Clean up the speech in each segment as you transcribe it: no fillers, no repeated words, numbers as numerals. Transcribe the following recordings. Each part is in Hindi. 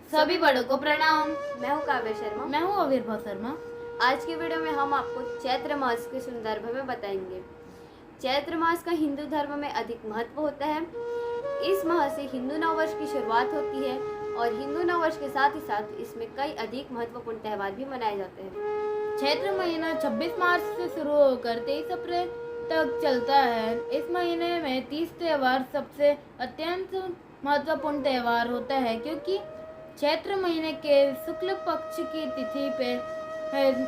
सभी बड़ों को प्रणाम। मैं हूँ काव्य शर्मा। मैं हूँ आविर्भाव शर्मा। आज की वीडियो में हम आपको चैत्र मास के संदर्भ में बताएंगे। चैत्र मास का हिंदू धर्म में अधिक महत्व होता है। इस माह से हिंदू नववर्ष की शुरुआत होती है और हिंदू नववर्ष के साथ ही साथ इसमें कई अधिक महत्वपूर्ण त्यौहार भी मनाए जाते हैं। चैत्र महीना 26 मार्च से शुरू होकर 23 अप्रैल तक चलता है। इस महीने में 30 त्यौहार सबसे अत्यंत महत्वपूर्ण त्यौहार होता है, क्योंकि चैत्र महीने के शुक्ल पक्ष की तिथि पे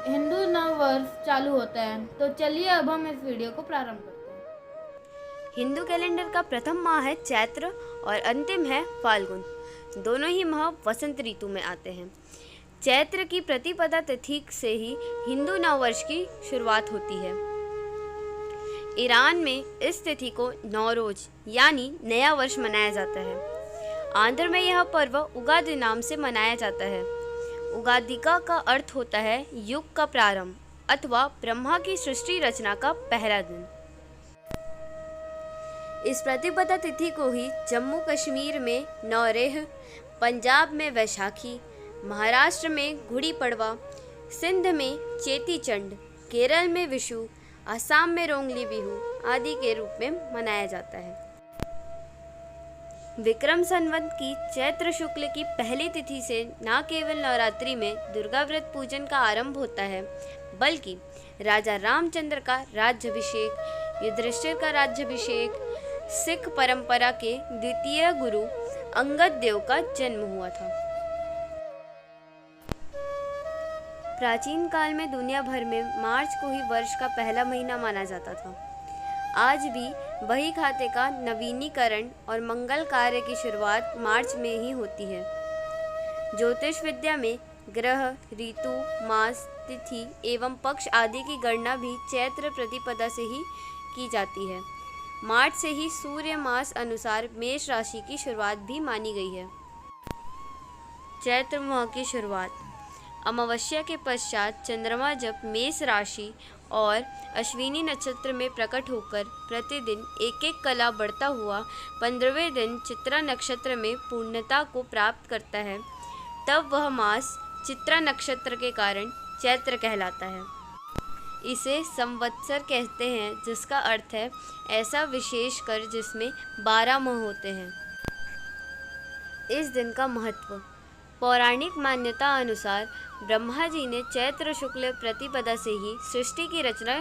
हिंदू नववर्ष चालू होता है। तो चलिए अब हम इस वीडियो को प्रारंभ करते हैं। हिंदू कैलेंडर का प्रथम माह है चैत्र और अंतिम है फाल्गुन। दोनों ही माह वसंत ऋतु में आते हैं। चैत्र की प्रतिपदा तिथि से ही हिंदू नववर्ष की शुरुआत होती है। ईरान में इस तिथि को नौरोज यानी नया वर्ष मनाया जाता है। आंध्र में यह पर्व उगादि नाम से मनाया जाता है। उगादिका का अर्थ होता है युग का प्रारंभ अथवा ब्रह्मा की सृष्टि रचना का पहला दिन। इस प्रतिपदा तिथि को ही जम्मू कश्मीर में नौरेह, पंजाब में वैशाखी, महाराष्ट्र में गुड़ी पड़वा, सिंध में चेती चंड, केरल में विशु, असम में रोंगली बिहू आदि के रूप में मनाया जाता है। विक्रम संवत की चैत्र शुक्ल की पहली तिथि से न केवल नवरात्रि में दुर्गा व्रत पूजन का आरंभ होता है, बल्कि राजा रामचंद्र का राज्याभिषेक, युधिष्ठिर का राज्याभिषेक, सिख परंपरा के द्वितीय गुरु अंगद देव का जन्म हुआ था। प्राचीन काल में दुनिया भर में मार्च को ही वर्ष का पहला महीना माना जाता था। आज भी बही खाते का नवीनीकरण और मंगल कार्य की शुरुआत मार्च में ही होती है। ज्योतिष विद्या में ग्रह, ऋतु, मास, तिथि एवं पक्ष आदि की गणना भी चैत्र प्रतिपदा से ही की जाती है। मार्च से ही सूर्य मास अनुसार मेष राशि की शुरुआत भी मानी गई है। चैत्र माह की शुरुआत अमावस्या के पश्चात चंद्रमा जब मेष राशि और अश्विनी नक्षत्र में प्रकट होकर प्रतिदिन एक एक कला बढ़ता हुआ 15वें दिन चित्रा नक्षत्र में पूर्णता को प्राप्त करता है, तब वह मास चित्रा नक्षत्र के कारण चैत्र कहलाता है। इसे संवत्सर कहते हैं, जिसका अर्थ है ऐसा विशेष कर जिसमें 12 माह होते हैं। इस दिन का महत्व पौराणिक मान्यता अनुसार ब्रह्मा जी ने चैत्र शुक्ल प्रतिपदा से ही सृष्टि की रचना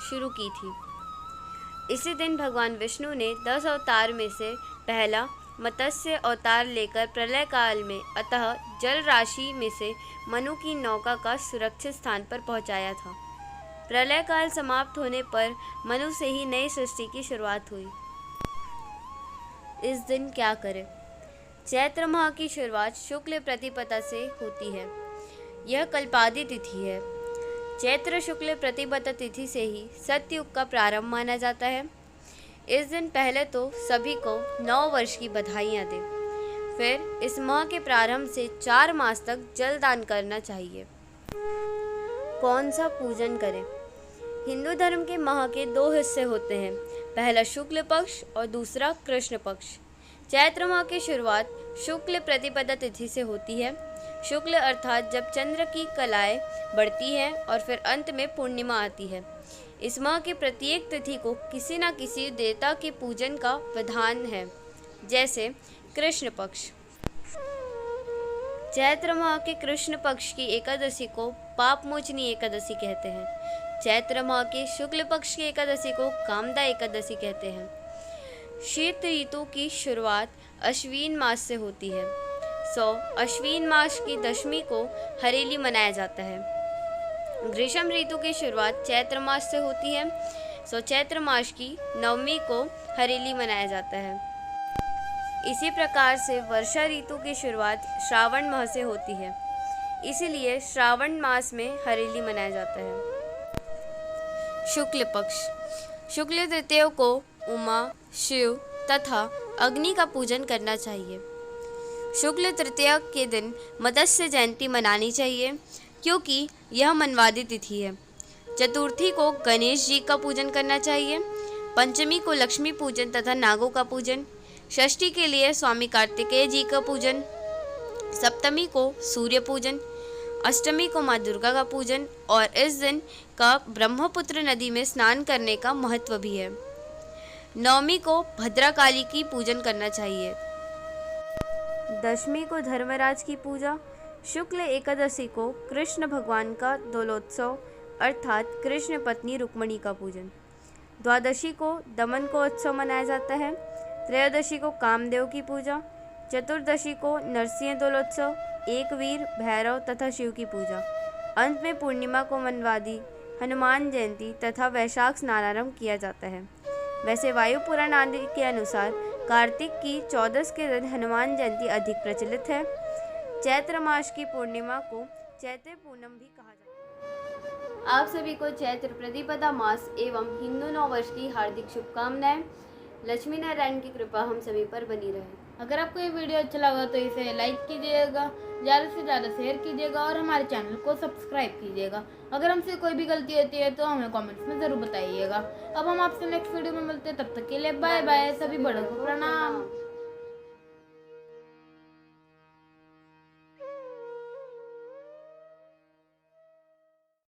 शुरू की थी। इसी दिन भगवान विष्णु ने 10 अवतार में से पहला मत्स्य अवतार लेकर प्रलय काल में अतः जल राशि में से मनु की नौका का सुरक्षित स्थान पर पहुंचाया था। प्रलय काल समाप्त होने पर मनु से ही नई सृष्टि की शुरुआत हुई। इस दिन क्या करें? चैत्र माह की शुरुआत शुक्ल प्रतिपदा से होती है। यह कल्पादि तिथि है। चैत्र शुक्ल प्रतिपदा तिथि से ही सतयुग का प्रारंभ माना जाता है। इस दिन पहले तो सभी को नव वर्ष की बधाइयाँ दें। फिर इस माह के प्रारंभ से 4 मास तक जल दान करना चाहिए। कौन सा पूजन करें? हिंदू धर्म के माह के 2 हिस्से होते हैं, पहला शुक्ल पक्ष और दूसरा कृष्ण पक्ष। चैत्र माह की शुरुआत शुक्ल प्रतिपदा तिथि से होती है। शुक्ल अर्थात जब चंद्र की कलाएं बढ़ती हैं और फिर अंत में पूर्णिमा आती है। इस माह की प्रत्येक तिथि को किसी न किसी देवता के पूजन का विधान है, जैसे कृष्ण पक्ष। चैत्र माह के कृष्ण पक्ष की एकादशी को पापमोचनी एकादशी कहते हैं। चैत्र माह के शुक्ल पक्ष की एकादशी को कामदा एकादशी कहते हैं। शीत ऋतु की शुरुआत अश्विन मास से होती है। अश्विन मास की दशमी को हरेली मनाया जाता है। ग्रीष्म ऋतु की शुरुआत चैत्र मास से होती है। चैत्र मास की नवमी को हरेली मनाया जाता है। इसी प्रकार से वर्षा ऋतु की शुरुआत श्रावण माह से होती है, इसीलिए श्रावण मास में हरेली मनाया जाता है। शुक्ल पक्ष शुक्ल तृतीया को उमा, शिव तथा अग्नि का पूजन करना चाहिए। शुक्ल तृतीया के दिन मत्स्य जयंती मनानी चाहिए, क्योंकि यह मनवादी तिथि है। चतुर्थी को गणेश जी का पूजन करना चाहिए। पंचमी को लक्ष्मी पूजन तथा नागों का पूजन। षष्ठी के लिए स्वामी कार्तिकेय जी का पूजन। सप्तमी को सूर्य पूजन, अष्टमी को माँ दुर्गा का पूजन और इस दिन का ब्रह्मपुत्र नदी में स्नान करने का महत्व भी है। नवमी को भद्रकाली की पूजन करना चाहिए। दशमी को धर्मराज की पूजा, शुक्ल एकादशी को कृष्ण भगवान का दोलोत्सव अर्थात कृष्ण पत्नी रुक्मणी का पूजन, द्वादशी को दमन को उत्सव मनाया जाता है, त्रयोदशी को कामदेव की पूजा, चतुर्दशी को नरसिंह दोलोत्सव, एक वीर भैरव तथा शिव की पूजा, अंत में पूर्णिमा को मनवादी हनुमान जयंती तथा वैशाख स्नानारंभ किया जाता है। वैसे वायु पुराण आदि के अनुसार कार्तिक की 14 के दिन हनुमान जयंती अधिक प्रचलित है। चैत्र मास की पूर्णिमा को चैत्र पूनम भी कहा जाता है। आप सभी को चैत्र प्रतिपदा मास एवं हिंदू नव वर्ष की हार्दिक शुभकामनाएं। लक्ष्मी नारायण की कृपा हम सभी पर बनी रहे। अगर आपको ये वीडियो अच्छा लगा तो इसे लाइक कीजिएगा, ज़्यादा से ज़्यादा शेयर कीजिएगा और हमारे चैनल को सब्सक्राइब कीजिएगा। अगर हमसे कोई भी गलती होती है तो हमें कमेंट्स में ज़रूर बताइएगा। अब हम आपसे नेक्स्ट वीडियो में मिलते हैं, तब तक के लिए बाय बाय। सभी बड़ों को प्रणाम।